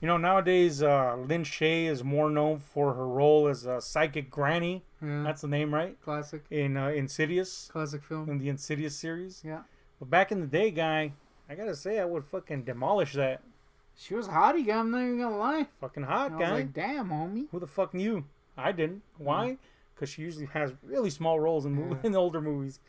You know, nowadays, Lynn Shay is more known for her role as a psychic granny. Yeah. That's the name, right? Classic. In Insidious. Classic film. In the Insidious series. Yeah. But back in the day, guy, I gotta say, I would fucking demolish that. She was hottie, guy. I'm not even gonna lie. Fucking hot, I guy. was like, damn, homie. Who the fuck knew? I didn't. Why? Because she usually has really small roles in in older movies.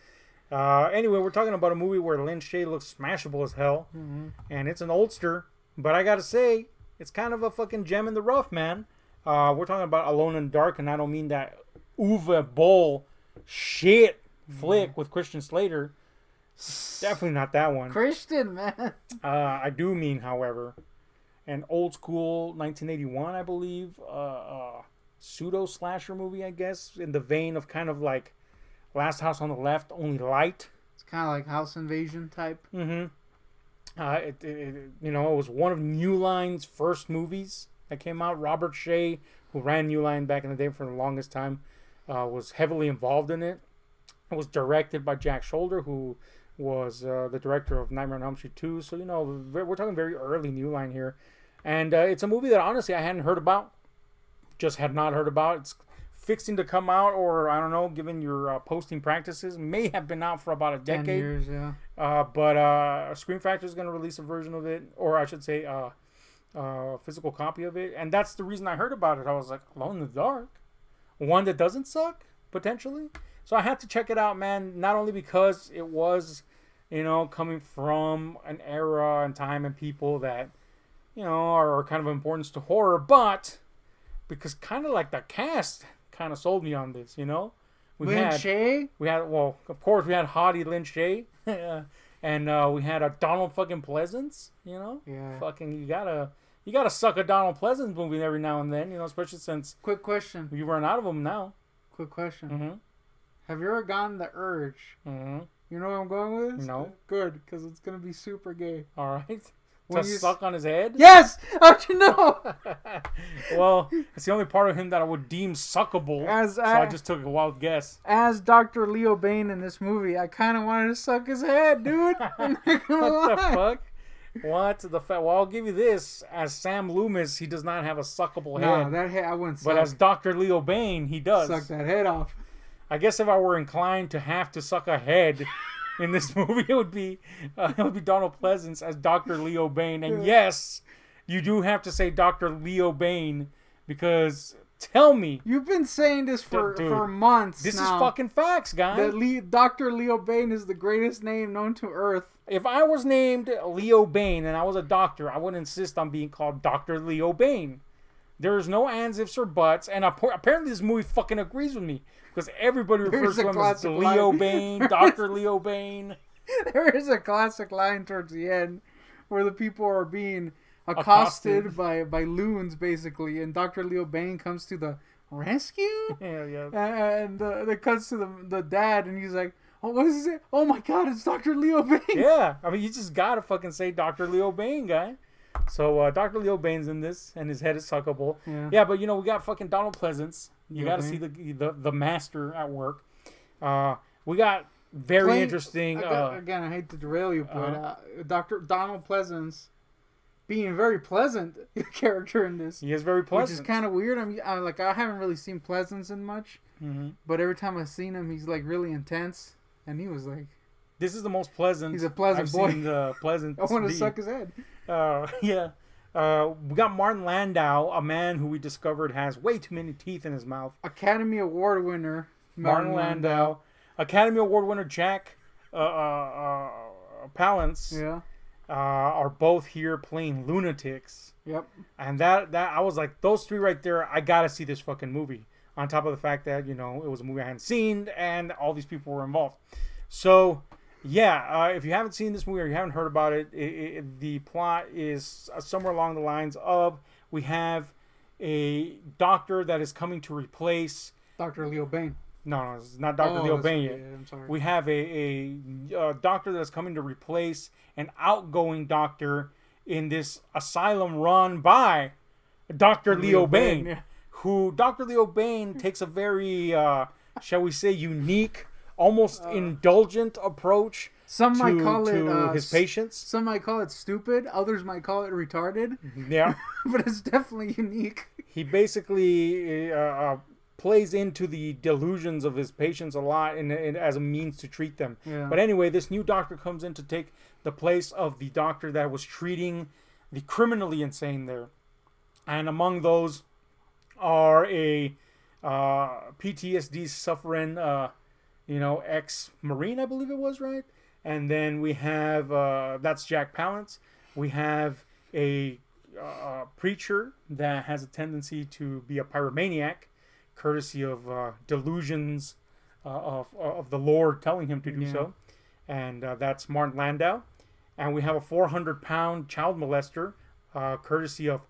Anyway, we're talking about a movie where Lynn Shay looks smashable as hell. Mm-hmm. And it's an oldster. But I gotta say, it's kind of a fucking gem in the rough, man. We're talking about Alone in the Dark, and I don't mean that Uwe Boll shit flick with Christian Slater. Definitely not that one. Christian, man. I do mean, however, an old school 1981, I believe, pseudo slasher movie, I guess, in the vein of kind of like Last House on the Left, only light. It's kind of like House Invasion type. Mm-hmm. It was one of New Line's first movies that came out. Robert Shea, who ran New Line back in the day for the longest time, was heavily involved in it. It was directed by Jack Shoulder, who was the director of Nightmare on Elm Street 2. So, we're talking very early New Line here. And it's a movie that, honestly, I hadn't heard about. Just had not heard about. It's fixing to come out, or, I don't know, given your posting practices, may have been out for about a decade. 10 years, yeah. But Scream Factory is going to release a version of it, or I should say a physical copy of it. And that's the reason I heard about it. I was like, Alone in the Dark? One that doesn't suck, potentially? So I had to check it out, man, not only because it was, coming from an era and time and people that, are kind of importance to horror, but because kind of like the cast kind of sold me on this, Lynn Shay? Well, of course, we had Hottie Lynn Shay, and we had a Donald fucking Pleasance, Yeah. Fucking, you gotta suck a Donald Pleasance movie every now and then, especially since Quick question. you run out of them now. Quick question. Mm-hmm. Have you ever gotten the urge? Mm-hmm. You know where I'm going with this? No. Good, because it's going to be super gay. All right. When To you suck on his head? Yes! How'd you know? Well, it's the only part of him that I would deem suckable. So I just took a wild guess. As Dr. Leo Bain in this movie, I kind of wanted to suck his head, dude. I'm not gonna What the lie. fuck? What the fuck? Well, I'll give you this. As Sam Loomis, he does not have a suckable No, head. that head I wouldn't suck. But as Dr. Leo Bain, he does. Suck that head off. I guess if I were inclined to have to suck a head in this movie, it would be Donald Pleasance as Dr. Leo Bain. And yes, you do have to say Dr. Leo Bain, because tell me, You've been saying this Dude, for months this now. is fucking facts, guy. That Dr. Leo Bain is the greatest name known to Earth. If I was named Leo Bain and I was a doctor, I would insist on being called Dr. Leo Bain. There's no ands, ifs, or buts, and apparently this movie fucking agrees with me, because everybody refers to him as the Leo Bain, Dr. Leo Bain. There is a classic line towards the end where the people are being accosted by loons, basically, and Dr. Leo Bain comes to the rescue? Yeah. And it cuts to the dad, and he's like, oh, what is it? Oh my god, it's Dr. Leo Bain! Yeah, I mean, you just gotta fucking say Dr. Leo Bain, guy. So, Dr. Leo Bain's in this, and his head is suckable. Yeah, but, we got fucking Donald Pleasance. You gotta see the master at work. We got very interesting... again, I hate to derail you, but Dr. Donald Pleasance being very pleasant character in this. He is very pleasant. Which is kind of weird. I mean, I haven't really seen Pleasance in much, but every time I've seen him, he's, like, really intense, and he was, like... This is the most pleasant. He's a pleasant I've boy. Seen pleasant. I want to suck his head. Yeah. We got Martin Landau, a man who we discovered has way too many teeth in his mouth. Academy Award winner Martin Landau. Academy Award winner Jack Palance. Yeah. Are both here playing lunatics. Yep. And that I was like, those three right there, I gotta see this fucking movie. On top of the fact that, it was a movie I hadn't seen and all these people were involved. So, yeah, if you haven't seen this movie or you haven't heard about it, the plot is somewhere along the lines of, we have a doctor that is coming to replace... Dr. Leo Bain. No, it's not Dr. Leo Bain yet. Yeah, I'm sorry. We have a doctor that's coming to replace an outgoing doctor in this asylum run by Dr. Leo Bain. Yeah. Who Dr. Leo Bain takes a very, shall we say, unique, almost indulgent approach Some might call to it his patients. Some might call it stupid. Others might call it retarded. Yeah, But it's definitely unique. he basically plays into the delusions of his patients a lot, as a means to treat them. Yeah. But anyway, this new doctor comes in to take the place of the doctor that was treating the criminally insane there, and among those are a PTSD suffering, ex-Marine, I believe it was, right? And then we have, that's Jack Palance. We have a preacher that has a tendency to be a pyromaniac, courtesy of delusions of the Lord telling him to do so. And that's Martin Landau. And we have a 400-pound child molester, courtesy of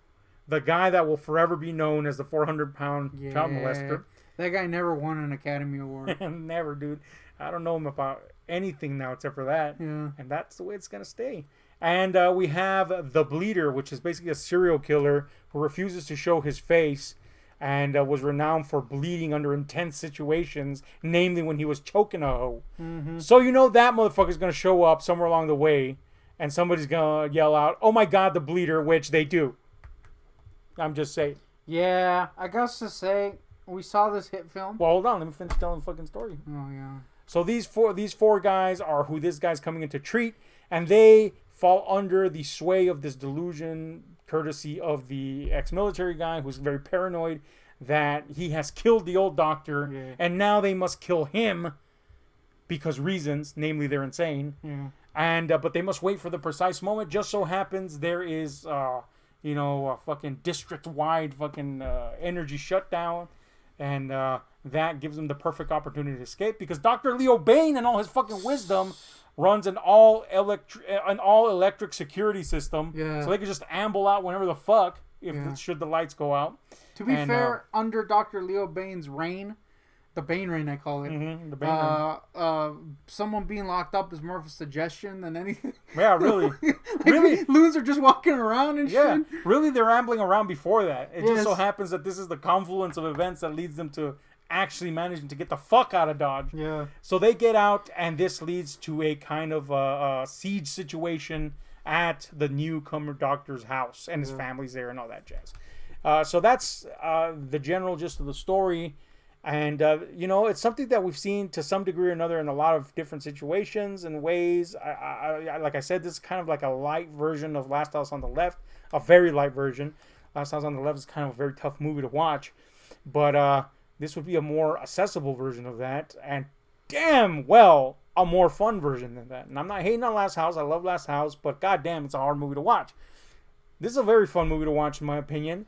the guy that will forever be known as the 400-pound child molester. That guy never won an Academy Award. Never, dude. I don't know him about anything now except for that. Yeah. And that's the way it's going to stay. And we have the Bleeder, which is basically a serial killer who refuses to show his face and was renowned for bleeding under intense situations, namely when he was choking a hoe. Mm-hmm. So you know that motherfucker's going to show up somewhere along the way and somebody's going to yell out, "Oh my God, the Bleeder," which they do. I'm just saying. Yeah, I guess to say, we saw this hit film. Well, hold on. Let me finish telling the fucking story. Oh, yeah. So these four guys are who this guy's coming in to treat, and they fall under the sway of this delusion, courtesy of the ex-military guy who's very paranoid that he has killed the old doctor, and now they must kill him because reasons, namely they're insane. Yeah. And but they must wait for the precise moment. Just so happens there is, a fucking district-wide fucking energy shutdown, and that gives them the perfect opportunity to escape because Dr. Leo Bain and all his fucking wisdom runs an all electric security system, so they can just amble out whenever the fuck should the lights go out. To be fair, under Dr. Leo Bain's reign, the Bain reign I call it, the Bain reign. Someone being locked up is more of a suggestion than anything. Yeah, really. Really, loons are just walking around and shit. Really, they're ambling around before that. It just so happens that this is the confluence of events that leads them to actually managing to get the fuck out of Dodge. Yeah. So they get out, and this leads to a kind of siege situation at the newcomer doctor's house, and his family's there and all that jazz. So that's the general gist of the story. And, it's something that we've seen to some degree or another in a lot of different situations and ways. I like I said, this is kind of like a light version of Last House on the Left, a very light version. Last House on the Left is kind of a very tough movie to watch. But this would be a more accessible version of that, and damn well a more fun version than that. And I'm not hating on Last House. I love Last House, but goddamn, it's a hard movie to watch. This is a very fun movie to watch, in my opinion,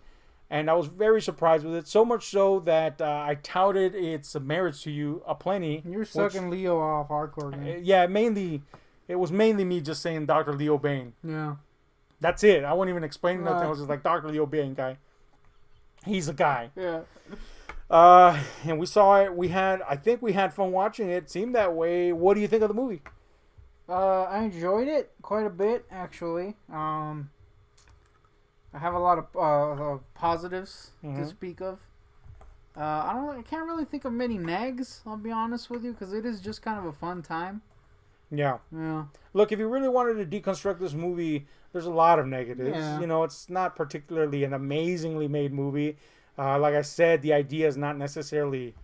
and I was very surprised with it. So much so that I touted its merits to you aplenty. You're sucking Leo off hardcore, man. Yeah, it was mainly me just saying Dr. Leo Bain. Yeah. That's it. I wasn't even explaining nothing. I was just like, Dr. Leo Bain guy. He's a guy. Yeah. And we saw it. I think we had fun watching it. It seemed that way. What do you think of the movie? I enjoyed it quite a bit, actually. I have a lot of positives to speak of. I can't really think of many nags, I'll be honest with you, because it is just kind of a fun time. Yeah. Yeah. Look, if you really wanted to deconstruct this movie, there's a lot of negatives. Yeah. It's not particularly an amazingly made movie. Like I said, the idea is not necessarily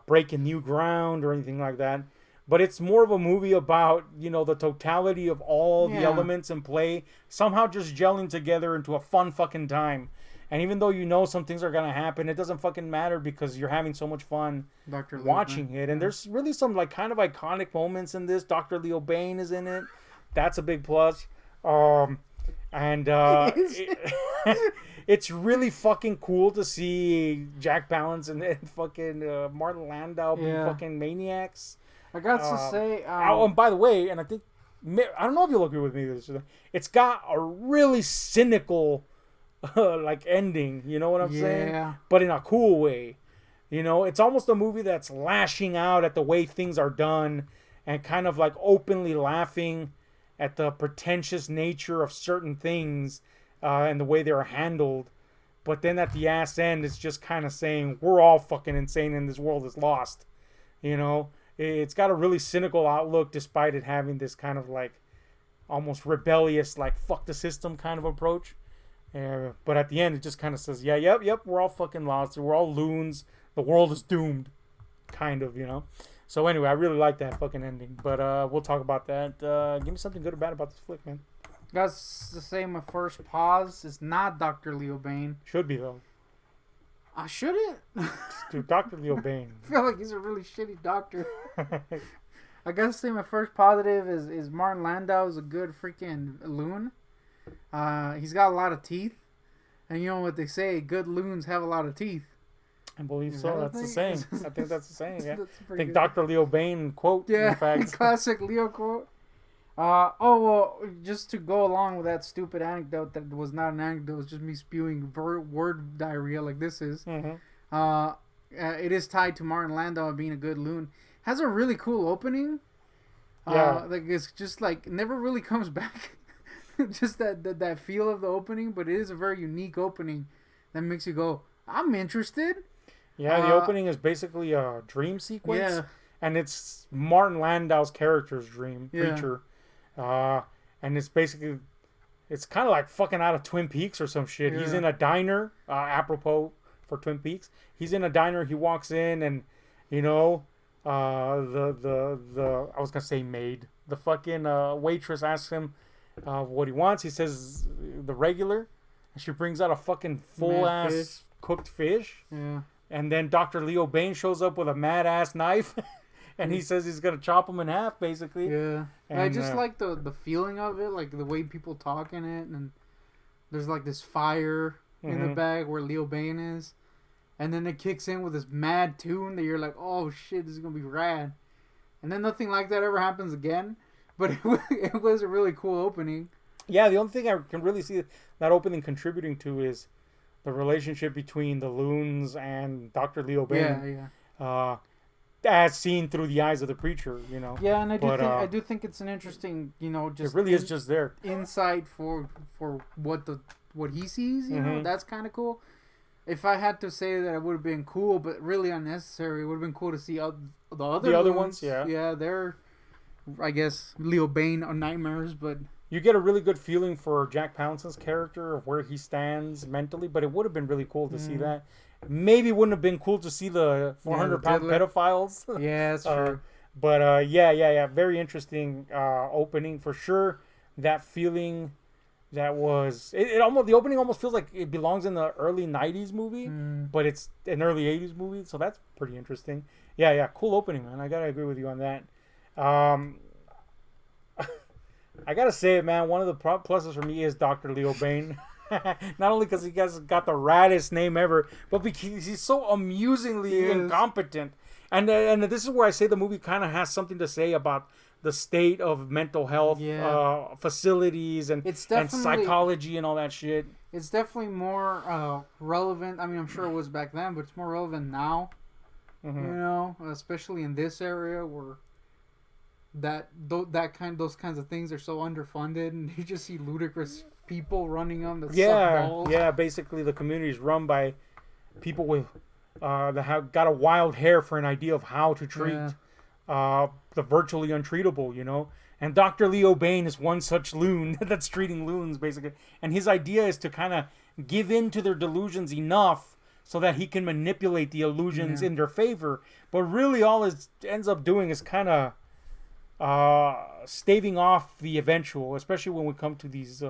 breaking new ground or anything like that. But it's more of a movie about, the totality of all the elements in play somehow just gelling together into a fun fucking time. And even though some things are going to happen, it doesn't fucking matter because you're having so much fun watching it. And there's really some kind of iconic moments in this. Dr. Leo Bain is in it. That's a big plus. It's really fucking cool to see Jack Palance and fucking Martin Landau be fucking maniacs. I got to say... and by the way, and I think... I don't know if you'll agree with me. It's got a really cynical ending. You know what I'm saying? But in a cool way. It's almost a movie that's lashing out at the way things are done and kind of openly laughing at the pretentious nature of certain things and the way they're handled. But then at the ass end, it's just kind of saying, we're all fucking insane and this world is lost. it's got a really cynical outlook, despite it having this kind of like almost rebellious, like fuck the system kind of approach. But at the end, it just kind of says, yeah, yep, we're all fucking lost. We're all loons. The world is doomed, kind of, you know. So anyway, I really like that fucking ending. But we'll talk about that. Give me something good or bad about this flick, man. That's to say my first pause is not Dr. Leo Bain. Should be though. I shouldn't. Dude, Dr. Leo Bain. I feel like he's a really shitty doctor. I gotta say my first positive is Martin Landau is a good freaking loon. He's got a lot of teeth. And you know what they say, good loons have a lot of teeth. I believe so. That's the saying. I think that's the saying, yeah. I think good. Dr. Leo Bain quote, Yeah, in fact. classic Leo quote. Well, just to go along with that stupid anecdote that was not an anecdote, it was just me spewing word diarrhea like this is. Mm-hmm. It is tied to Martin Landau being a good loon. Has a really cool opening. Yeah. Like it's just like never really comes back. Just that feel of the opening, but it is a very unique opening that makes you go, I'm interested. Yeah, the opening is basically a dream sequence. Yeah. And it's Martin Landau's character's dream, Yeah. Preacher. And it's basically, it's kind of like fucking out of Twin Peaks or some shit. Yeah. He's in a diner, apropos for Twin Peaks. He's in a diner, he walks in and, you know, the I was going to say maid. The fucking waitress asks him what he wants. He says the regular. And she brings out a fucking full-ass fish. cooked fish. Yeah. And then Dr. Leo Bain shows up with a mad-ass knife. And he says he's going to chop him in half, basically. Yeah. And, I just like the feeling of it, like the way people talk in it. And there's like this fire in the bag where Leo Bain is. And then it kicks in with this mad tune that you're like, oh shit, this is going to be rad. And then nothing like that ever happens again. But it was a really cool opening. Yeah, the only thing I can really see that opening contributing to is the relationship between the loons and Dr. Leo Bain. Yeah. As seen through the eyes of the preacher, you know. Yeah, and I do think it's an interesting, you know, just it really is just there. Insight for what he sees, you know. That's kind of cool. If I had to say that it would have been cool, but really unnecessary, it would have been cool to see the other loons. Ones. Yeah. Yeah, they're, I guess, Leo Bain are nightmares, but you get a really good feeling for Jack Palance's character of where he stands mentally, but it would have been really cool to see that. Maybe wouldn't have been cool to see the 400-pound pedophiles. Yeah, that's true. But yeah. Very interesting opening for sure. That feeling that was it almost, the opening almost feels like it belongs in the early 90s movie, but it's an early 80s movie, so that's pretty interesting. Yeah, cool opening, man. I gotta agree with you on that. I gotta say it, man. One of the pluses for me is Dr. Leo Bain. Not only because he got the raddest name ever, but because he's so amusingly incompetent. And this is where I say the movie kind of has something to say about the state of mental health facilities and psychology and all that shit. It's definitely more relevant. I mean, I'm sure it was back then, but it's more relevant now. You know, especially in this area where those kinds of things are so underfunded, and you just see ludicrous people running them that suck balls. Yeah, basically the community is run by people with that have got a wild hair for an idea of how to treat the virtually untreatable, you know. And Dr. Leo Bain is one such loon that's treating loons, basically. And his idea is to kind of give in to their delusions enough so that he can manipulate the illusions in their favor. But really all it ends up doing is kind of staving off the eventual, especially when we come to these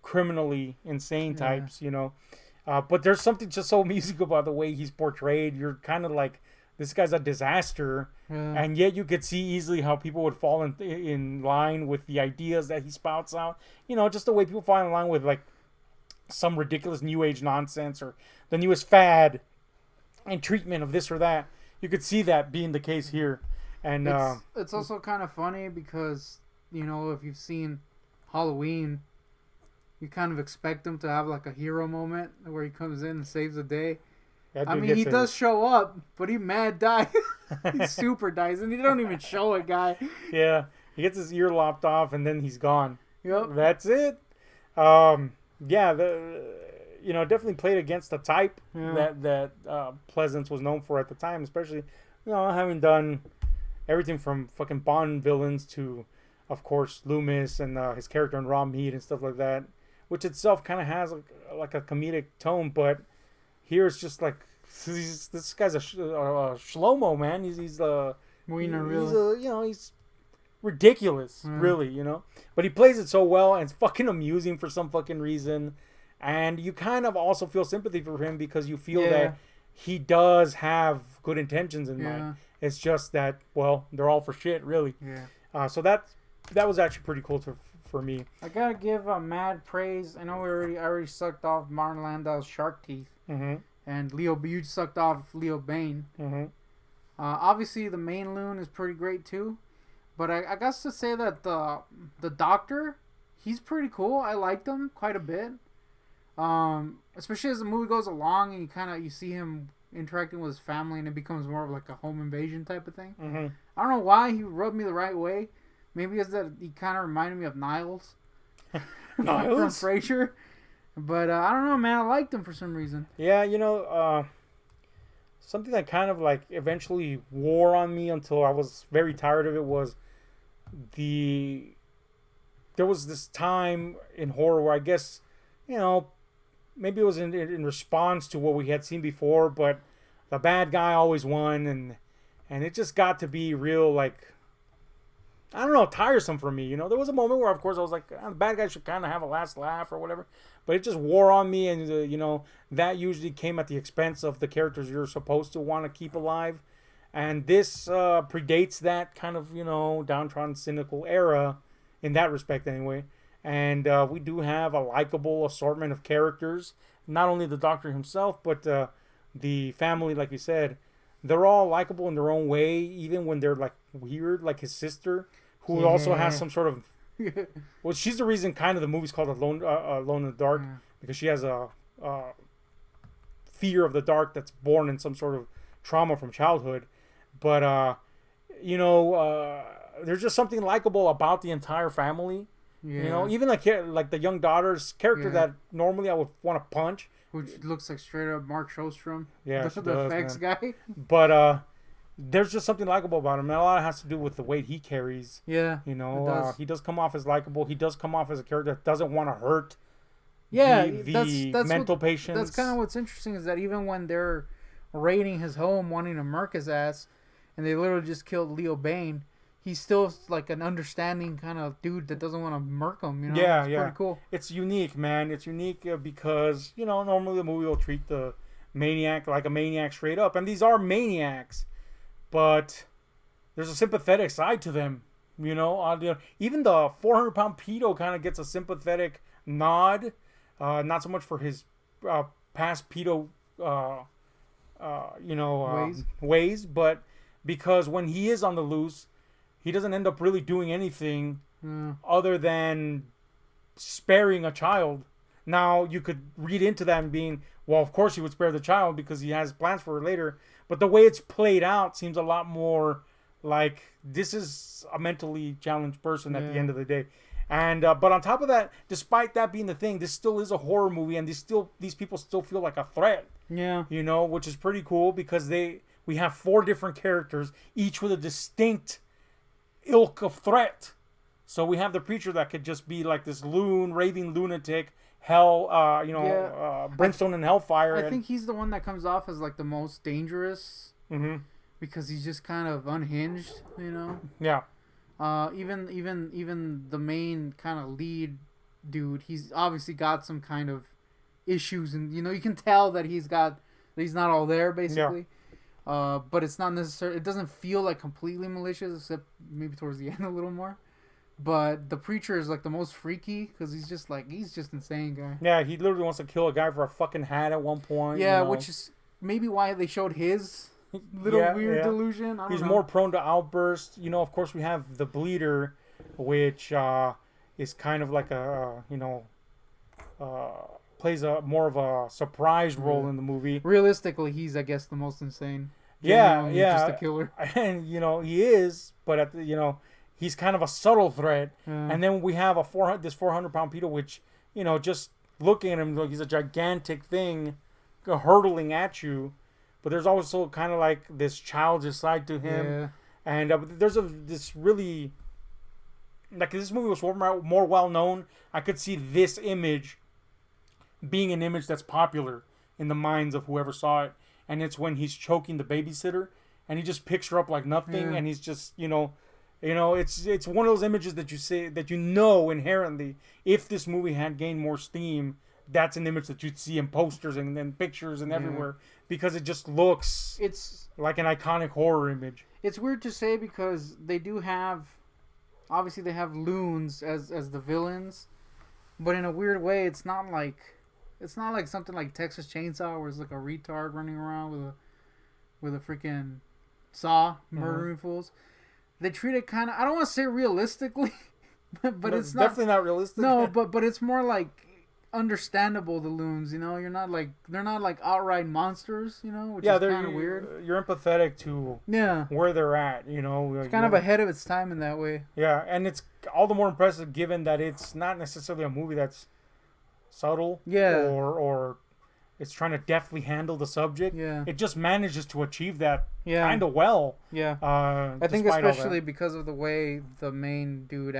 criminally insane types, you know. But there's something just so amusing about the way he's portrayed. You're kind of like, this guy's a disaster, and yet you could see easily how people would fall in line with the ideas that he spouts out. You know, just the way people fall in line with like some ridiculous new age nonsense or the newest fad and treatment of this or that. You could see that being the case here. And it's also kind of funny because, you know, if you've seen Halloween, you kind of expect him to have like a hero moment where he comes in and saves the day. I mean, he does show up, but he mad dies. He super dies, and he don't even show it, guy. Yeah, he gets his ear lopped off, and then he's gone. Yep. That's it. Yeah, you know, definitely played against the type that Pleasance was known for at the time, especially, you know, having done everything from fucking Bond villains to, of course, Loomis and his character in Raw Meat and stuff like that, which itself kind of has like a comedic tone, but here it's just like this guy's a shlomo, man. Wiener, he's really. he's ridiculous, really, But he plays it so well, and it's fucking amusing for some fucking reason. And you kind of also feel sympathy for him because you feel that he does have good intentions in mind. It's just that, well, they're all for shit, really. Yeah. So that was actually pretty cool for me. I gotta give mad praise. I know I already sucked off Martin Landau's shark teeth, and you sucked off Leo Bain. Obviously, the main loon is pretty great too, but I got to say that the doctor, he's pretty cool. I liked him quite a bit. Especially as the movie goes along and you see him interacting with his family and it becomes more of like a home invasion type of thing. I don't know why he rubbed me the right way. Maybe it's that he kind of reminded me of Niles. Niles? From Frasier. But I don't know, man. I liked him for some reason. Yeah, something that kind of like eventually wore on me until I was very tired of it was there was this time in horror where I guess, maybe it was in response to what we had seen before, but the bad guy always won, and it just got to be real, like, I don't know, tiresome for me. There was a moment where, of course, I was like, the bad guy should kind of have a last laugh or whatever, but it just wore on me, and that usually came at the expense of the characters you're supposed to want to keep alive, and this predates that kind of downtrodden, cynical era in that respect, anyway. And we do have a likable assortment of characters. Not only the Doctor himself, but the family, like you said. They're all likable in their own way, even when they're like weird, like his sister, who also has some sort of... Well, she's the reason kind of the movie's called Alone in the Dark, because she has a fear of the dark that's born in some sort of trauma from childhood. But, there's just something likable about the entire family. Yeah. Even like the young daughter's character that normally I would want to punch. Which looks like straight up Mark Shostrom. Yeah, the effects guy. But there's just something likable about him. And a lot of it has to do with the weight he carries. Yeah, he does come off as likable. He does come off as a character that doesn't want to hurt that's mental patients. That's kind of what's interesting is that even when they're raiding his home, wanting to murk his ass, and they literally just killed Leo Bain, he's still like an understanding kind of dude that doesn't want to murk him. Yeah, it's pretty cool. It's unique, man. It's unique because normally the movie will treat the maniac like a maniac straight up, and these are maniacs, but there's a sympathetic side to them. Even the 400-pound pedo kind of gets a sympathetic nod, not so much for his past pedo, ways, but because when he is on the loose, he doesn't end up really doing anything other than sparing a child. Now, you could read into that and being, well, of course he would spare the child because he has plans for her later. But the way it's played out seems a lot more like this is a mentally challenged person at the end of the day. And but on top of that, despite that being the thing, this still is a horror movie, and these people still feel like a threat. Yeah. Which is pretty cool because we have 4 different characters, each with a distinct ilk of threat. So we have the preacher that could just be like this raving lunatic, brimstone and hellfire. I think he's the one that comes off as like the most dangerous because he's just kind of unhinged, Yeah. Even the main kind of lead dude, he's obviously got some kind of issues, and you can tell that he's not all there basically. Yeah. But it's not necessarily. It doesn't feel like completely malicious, except maybe towards the end a little more. But the preacher is like the most freaky because he's just insane guy. Yeah, he literally wants to kill a guy for a fucking hat at one point. Yeah, which is maybe why they showed his little weird delusion. I don't know. More prone to outbursts. Of course, we have the bleeder, which is kind of like plays more of a surprise role in the movie. Realistically, he's I guess the most insane. Yeah, just a killer. And he is, but he's kind of a subtle threat. And then we have this 400-pound pedo, which just looking at him like he's a gigantic thing hurtling at you. But there's also kind of like this childish side to him. And there's this really, like, this movie was more well known. I could see this image being an image that's popular in the minds of whoever saw it. And it's when he's choking the babysitter, and he just picks her up like nothing, and he's just, it's one of those images that you say that inherently, if this movie had gained more steam, that's an image that you'd see in posters and pictures and everywhere, because it just looks It's like an iconic horror image. it's weird to say because they do have, obviously they have loons as the villains, but in a weird way, it's not like something like Texas Chainsaw where it's like a retard running around with a freaking saw murdering fools. They treat it kind of, I don't want to say realistically, but No, it's definitely not realistic. No, but it's more like understandable. The loons, they're not like outright monsters, which is kind of weird. You're empathetic to where they're at. It's kind of ahead of its time in that way. Yeah, and it's all the more impressive given that it's not necessarily a movie that's subtle. Or it's trying to deftly handle the subject. Yeah. It just manages to achieve that Yeah. kind of well. Yeah. I think especially because of the way the main dude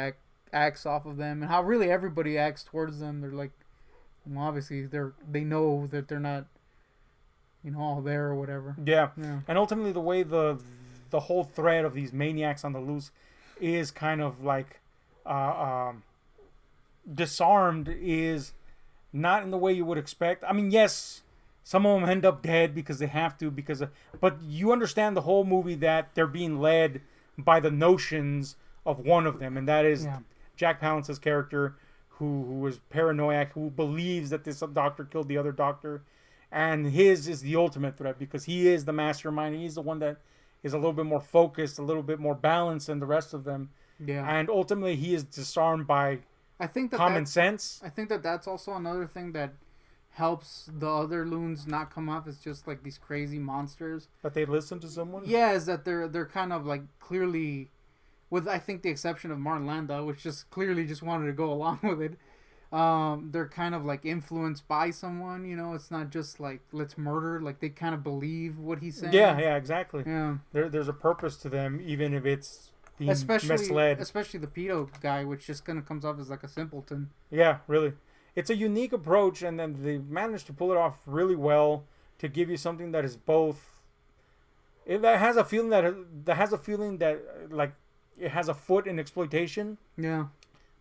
acts off of them and how really everybody acts towards them. They're like, well, obviously they know that they're not, all there or whatever. Yeah. And ultimately the way the whole thread of these maniacs on the loose is kind of like disarmed is not in the way you would expect. I mean, yes, some of them end up dead because they have to, but you understand the whole movie that they're being led by the notions of one of them, and that is Jack Palance's character, who is paranoid, who believes that this doctor killed the other doctor, and his is the ultimate threat because he is the mastermind. He's the one that is a little bit more focused, a little bit more balanced than the rest of them. Yeah. And ultimately, he is disarmed by common sense. I think that's also another thing that helps the other loons not come off as just like these crazy monsters. That they listen to someone? Yeah, is that they're kind of like clearly, with I think the exception of Martin Landau, which just clearly just wanted to go along with it. They're kind of like influenced by someone, it's not just like let's murder, like they kind of believe what he's saying. Yeah, exactly. Yeah. There's a purpose to them, even if it's being especially misled. Especially the pedo guy, which just kind of comes off as like a simpleton. Yeah, really. It's a unique approach, and then they managed to pull it off really well to give you something that is both. That has a feeling that like it has a foot in exploitation. Yeah.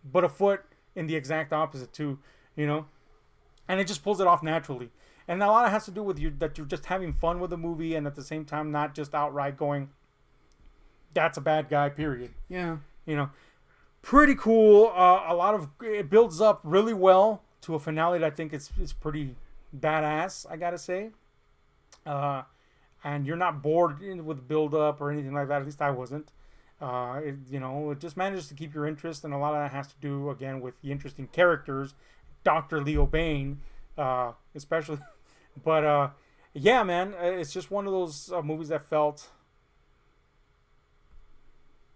But a foot in the exact opposite too, and it just pulls it off naturally. And a lot of it has to do with that you're just having fun with the movie, and at the same time not just outright going, that's a bad guy, period. Yeah. Pretty cool. It builds up really well to a finale that I think is pretty badass, I gotta say. And you're not bored with build up or anything like that. At least I wasn't. It just manages to keep your interest, and a lot of that has to do again with the interesting characters, Dr. Leo Bain, especially. But yeah, man, it's just one of those movies that felt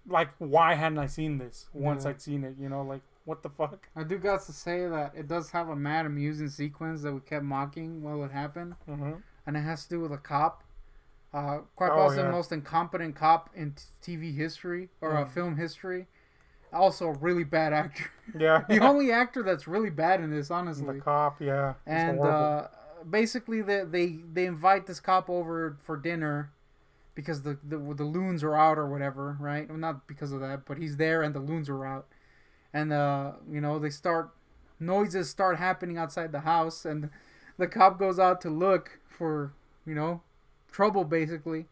like, why hadn't I seen this once I'd seen it? Like, what the fuck? I do got to say that it does have a mad amusing sequence that we kept mocking while it happened, and it has to do with a cop. Quite possibly the most incompetent cop in TV history or film history. Also, a really bad actor. Yeah. The only actor that's really bad in this, honestly. The cop, yeah. And basically, they invite this cop over for dinner because the loons are out or whatever, right? Well, not because of that, but he's there and the loons are out. And, noises start happening outside the house, and the cop goes out to look for, trouble, basically.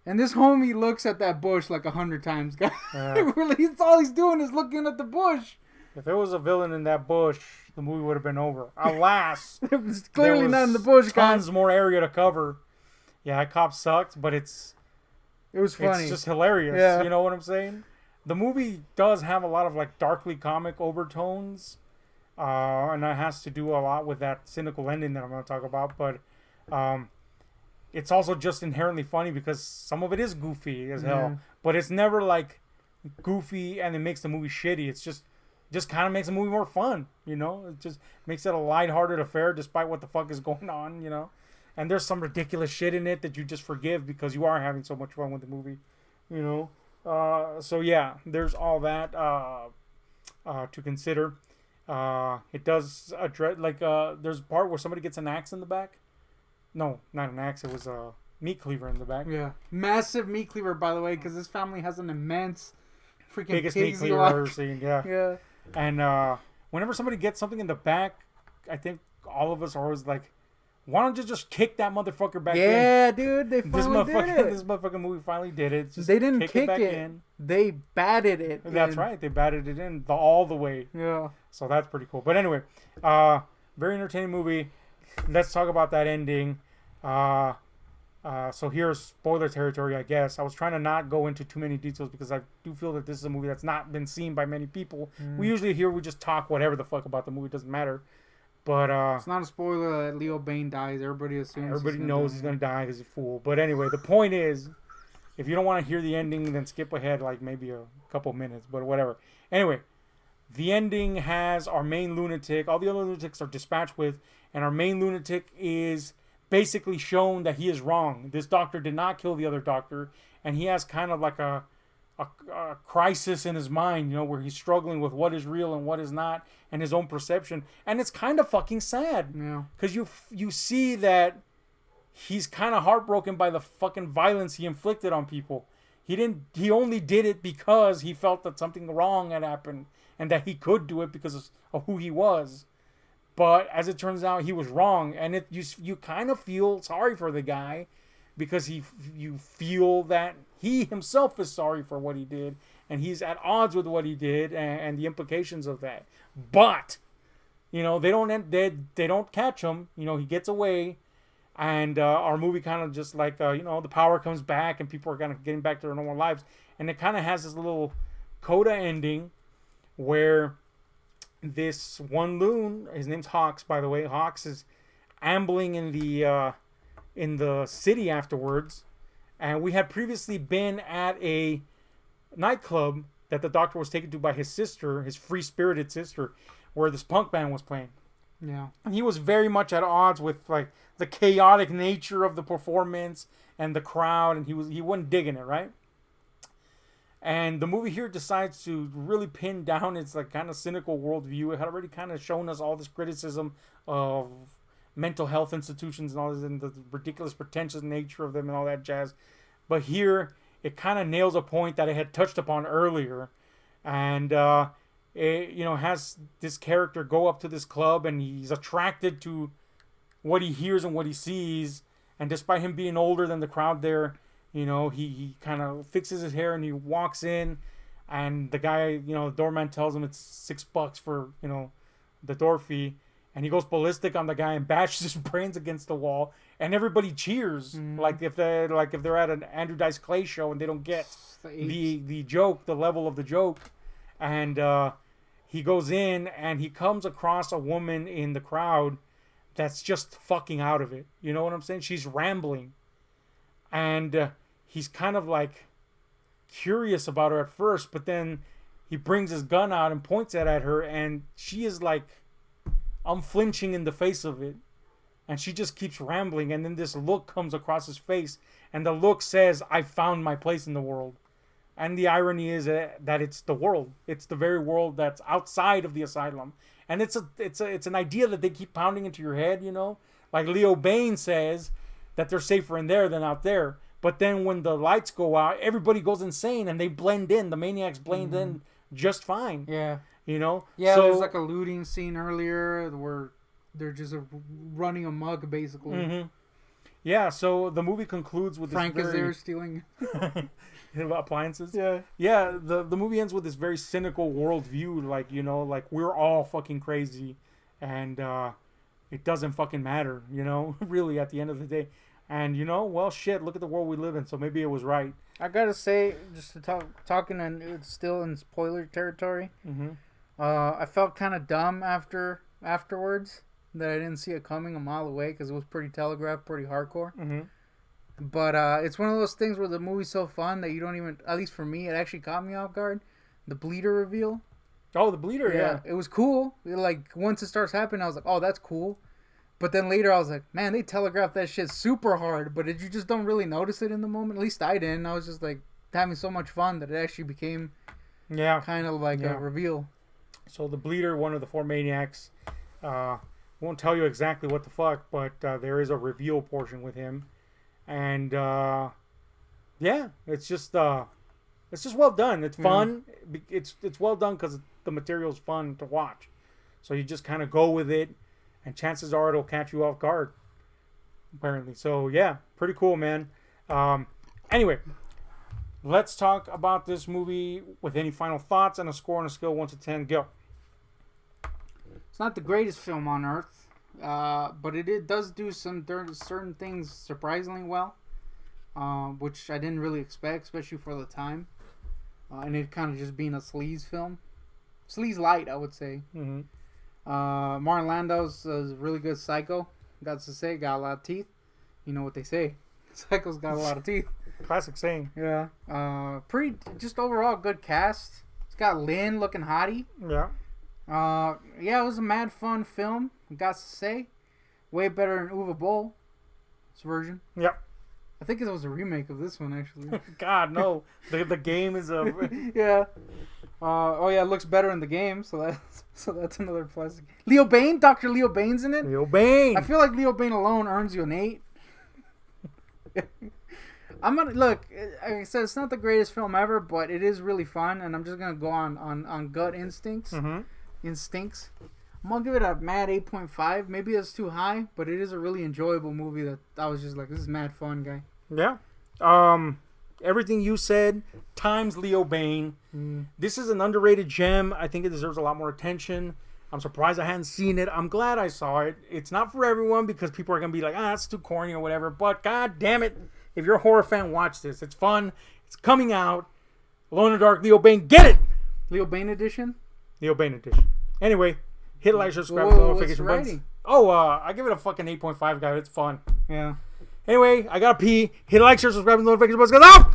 And this homie looks at that bush like 100 times, guys. Really, all he's doing is looking at the bush. If there was a villain in that bush, the movie would have been over. Alas, it was clearly not in the bush, guys. Tons more area to cover. Yeah, that cop sucked, but it was funny. It's just hilarious. Yeah. You know what I'm saying? The movie does have a lot of like darkly comic overtones, and that has to do a lot with that cynical ending that I'm going to talk about. But it's also just inherently funny because some of it is goofy as hell, but it's never like goofy and it makes the movie shitty. It's just kind of makes the movie more fun, It just makes it a lighthearted affair despite what the fuck is going on, And there's some ridiculous shit in it that you just forgive because you are having so much fun with the movie, So yeah, there's all that to consider. It does address there's a part where somebody gets an axe in the back. No, not an axe. It was a meat cleaver in the back. Yeah, massive meat cleaver, by the way, because this family has an immense freaking Biggest meat cleaver I've ever seen. Yeah. Yeah. And whenever somebody gets something in the back, I think all of us are always like, why don't you just kick that motherfucker back in? Yeah, dude, they finally did it. This motherfucking movie finally did it. They didn't kick it back it. in. They batted it. That's right. They batted it in all the way. Yeah. So that's pretty cool. But anyway, very entertaining movie. Let's talk about that ending. So here's spoiler territory, I guess. I was trying to not go into too many details because I do feel that this is a movie that's not been seen by many people. We usually we just talk whatever the fuck about the movie. It doesn't matter. But it's not a spoiler that Leo Bain dies. Everybody assumes. Everybody knows he's gonna die because he's a fool. But anyway, the point is, if you don't want to hear the ending, then skip ahead like maybe a couple minutes. But whatever. Anyway, the ending has our main lunatic. All the other lunatics are dispatched with, and our main lunatic is basically shown that he is wrong. This doctor did not kill the other doctor, and he has kind of like a crisis in his mind, where he's struggling with what is real and what is not, and his own perception. And it's kind of fucking sad. Yeah. Because you see that he's kind of heartbroken by the fucking violence he inflicted on people. He only did it because he felt that something wrong had happened and that he could do it because of who he was. But as it turns out, he was wrong, and you kind of feel sorry for the guy because you feel that he himself is sorry for what he did, and he's at odds with what he did and the implications of that. But they don't catch him. He gets away, and our movie kind of just like the power comes back and people are kind of getting back to their normal lives, and it kind of has this little coda ending where this one loon, his name's Hawks, by the way. Hawks is ambling in the city afterwards, and we had previously been at a nightclub that the doctor was taken to by his sister, his free-spirited sister, where this punk band was playing. Yeah, and he was very much at odds with like the chaotic nature of the performance and the crowd, and he wasn't digging it, right? And the movie here decides to really pin down its like kind of cynical worldview. It had already kind of shown us all this criticism of mental health institutions and all this, and the ridiculous pretentious nature of them and all that jazz. But here, it kind of nails a point that it had touched upon earlier. And it has this character go up to this club, and he's attracted to what he hears and what he sees. And despite him being older than the crowd there, he kind of fixes his hair and he walks in, and the guy, the doorman tells him it's $6 for, the door fee, and he goes ballistic on the guy and bashes his brains against the wall, and everybody cheers like if they're at an Andrew Dice Clay show and they don't get the joke, the level of the joke. And he goes in and he comes across a woman in the crowd that's just fucking out of it. You know what I'm saying? She's rambling. And he's kind of like curious about her at first, but then he brings his gun out and points it at her, and she is like unflinching in the face of it. And she just keeps rambling, and then this look comes across his face, and the look says, "I found my place in the world." And the irony is that it's the world. It's the very world that's outside of the asylum. And it's an idea that they keep pounding into your head, Like Leo Bain says, that they're safer in there than out there. But then when the lights go out, everybody goes insane and they blend in. The maniacs blend in just fine. Yeah. Yeah, so, there's like a looting scene earlier where they're just running amok, basically. Mm-hmm. Yeah, so the movie concludes with Frank this is there stealing appliances. Yeah. Yeah, the movie ends with this very cynical worldview, like we're all fucking crazy, and it doesn't fucking matter, really at the end of the day. And well, shit, look at the world we live in, so maybe it was right. I gotta say, just to talking, and it's still in spoiler territory. Mm-hmm. I felt kind of dumb afterwards that I didn't see it coming a mile away because it was pretty telegraphed, pretty hardcore. Mm-hmm. But it's one of those things where the movie's so fun that you don't even, at least for me, it actually caught me off guard. The bleeder reveal. Oh, the bleeder, yeah. It was cool. Once it starts happening, I was like, oh, that's cool. But then later I was like, man, they telegraphed that shit super hard. But you just don't really notice it in the moment. At least I didn't. I was just like, having so much fun that it actually became kind of like a reveal. So the Bleeder, one of the 4 maniacs, won't tell you exactly what the fuck, but there is a reveal portion with him, and it's just well done. It's fun. It's well done because the material's fun to watch. So you just kind of go with it, and chances are it'll catch you off guard. Apparently, so yeah, pretty cool, man. Anyway, let's talk about this movie with any final thoughts and a score on a scale 1 to 10. Go. It's not the greatest film on earth, but it does do some certain things surprisingly well, which I didn't really expect, especially for the time. And it kind of just being a sleaze film. Sleaze light, I would say. Mm-hmm. Martin Landau's a really good psycho. Got to say, got a lot of teeth. You know what they say. Psycho's got a lot of teeth. Classic saying. Yeah. Pretty, just overall good cast. It's got Lynn looking hottie. Yeah. Yeah, it was a mad fun film. Got to say, way better than Uwe Boll's version. Yep. I think it was a remake of this one actually. God no, the game is a yeah. It looks better in the game, so that's another plus. Leo Bain, Dr. Leo Bain's in it. Leo Bain. I feel like Leo Bain alone earns you an 8. I'm gonna look. Like I said, it's not the greatest film ever, but it is really fun, and I'm just gonna go on gut instincts. Mm-hmm. Instincts. I'm gonna give it a mad 8.5. Maybe that's too high, but it is a really enjoyable movie that I was just like, this is mad fun, guy. Yeah. Everything you said times Leo Bain. This is an underrated gem. I think it deserves a lot more attention. I'm surprised I hadn't seen it. I'm glad I saw it. It's not for everyone because people are gonna be like, that's too corny or whatever. But god damn it, if you're a horror fan, watch this. It's fun. It's coming out. Alone in the Dark, Leo Bain. Get it! Leo Bain edition? Leo Bain edition. Anyway, hit like, subscribe, notification buttons. Oh, I give it a fucking 8.5, guy. It's fun. Yeah. Anyway, I gotta pee. Hit like, share, subscribe, and notification buttons. Out!